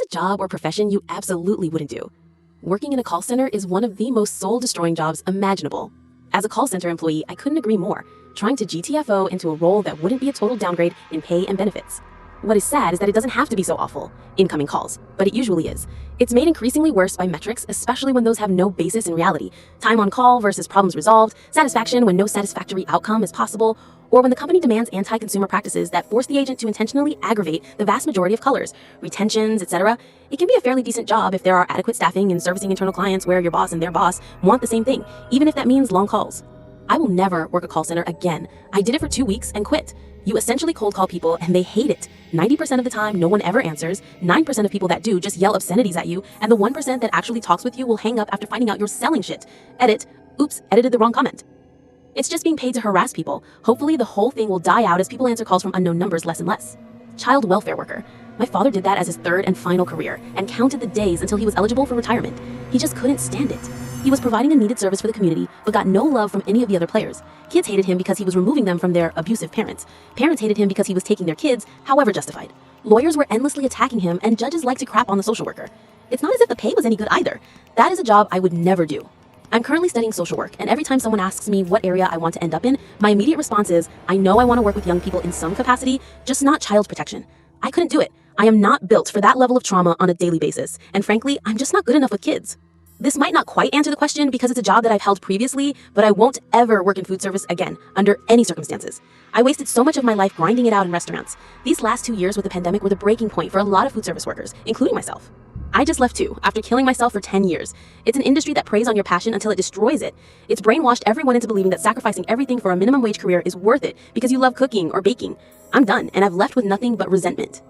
job or profession you absolutely wouldn't do? Working in a call center is one of the most soul-destroying jobs imaginable. As a call center employee, I couldn't agree more, trying to GTFO into a role that wouldn't be a total downgrade in pay and benefits. What is sad is that it doesn't have to be so awful, incoming calls, but it usually is. It's made increasingly worse by metrics, especially when those have no basis in reality. Time on call versus problems resolved, satisfaction when no satisfactory outcome is possible, or when the company demands anti-consumer practices that force the agent to intentionally aggravate the vast majority of callers, retentions, etc. It can be a fairly decent job if there are adequate staffing and servicing internal clients where your boss and their boss want the same thing, even if that means long calls. I will never work a call center again. I did it for 2 weeks and quit. You essentially cold call people and they hate it. 90% of the time, no one ever answers. 9% of people that do just yell obscenities at you, and the 1% that actually talks with you will hang up after finding out you're selling shit. Edit, oops, edited the wrong comment. It's just being paid to harass people. Hopefully the whole thing will die out as people answer calls from unknown numbers less and less. Child welfare worker. My father did that as his third and final career and counted the days until he was eligible for retirement. He just couldn't stand it. He was providing a needed service for the community, but got no love from any of the other players. Kids hated him because he was removing them from their abusive parents. Parents hated him because he was taking their kids, however justified. Lawyers were endlessly attacking him, and judges like to crap on the social worker. It's not as if the pay was any good either. That is a job I would never do. I'm currently studying social work, and every time someone asks me what area I want to end up in, my immediate response is, I know I want to work with young people in some capacity, just not child protection. I couldn't do it. I am not built for that level of trauma on a daily basis, and frankly, I'm just not good enough with kids. This might not quite answer the question because it's a job that I've held previously, but I won't ever work in food service again, under any circumstances. I wasted so much of my life grinding it out in restaurants. These last 2 years with the pandemic were the breaking point for a lot of food service workers, including myself. I just left too, after killing myself for 10 years. It's an industry that preys on your passion until it destroys it. It's brainwashed everyone into believing that sacrificing everything for a minimum wage career is worth it because you love cooking or baking. I'm done, and I've left with nothing but resentment.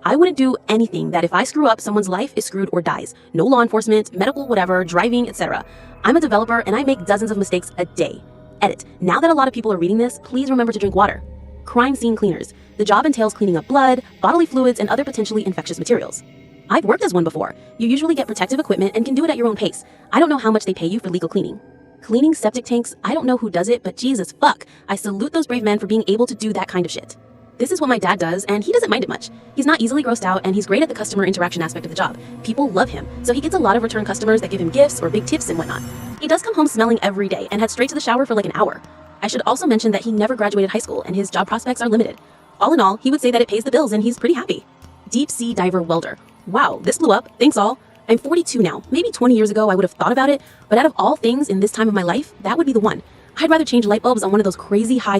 I wouldn't do anything that if I screw up, someone's life is screwed or dies. No law enforcement, medical whatever, driving, etc. I'm a developer and I make dozens of mistakes a day. Edit. Now that a lot of people are reading this, please remember to drink water. Crime scene cleaners. The job entails cleaning up blood, bodily fluids, and other potentially infectious materials. I've worked as one before. You usually get protective equipment and can do it at your own pace. I don't know how much they pay you for legal cleaning. Cleaning septic tanks, I don't know who does it, but Jesus fuck. I salute those brave men for being able to do that kind of shit. This is what my dad does, and he doesn't mind it much. He's not easily grossed out, and he's great at the customer interaction aspect of the job. People love him, so he gets a lot of return customers that give him gifts or big tips and whatnot. He does come home smelling every day and heads straight to the shower for like an hour. I should also mention that he never graduated high school, and his job prospects are limited. All in all, he would say that it pays the bills, and he's pretty happy. Deep sea diver welder. Wow, this blew up. Thanks all. I'm 42 now. Maybe 20 years ago I would have thought about it, but out of all things in this time of my life, that would be the one. I'd rather change light bulbs on one of those crazy high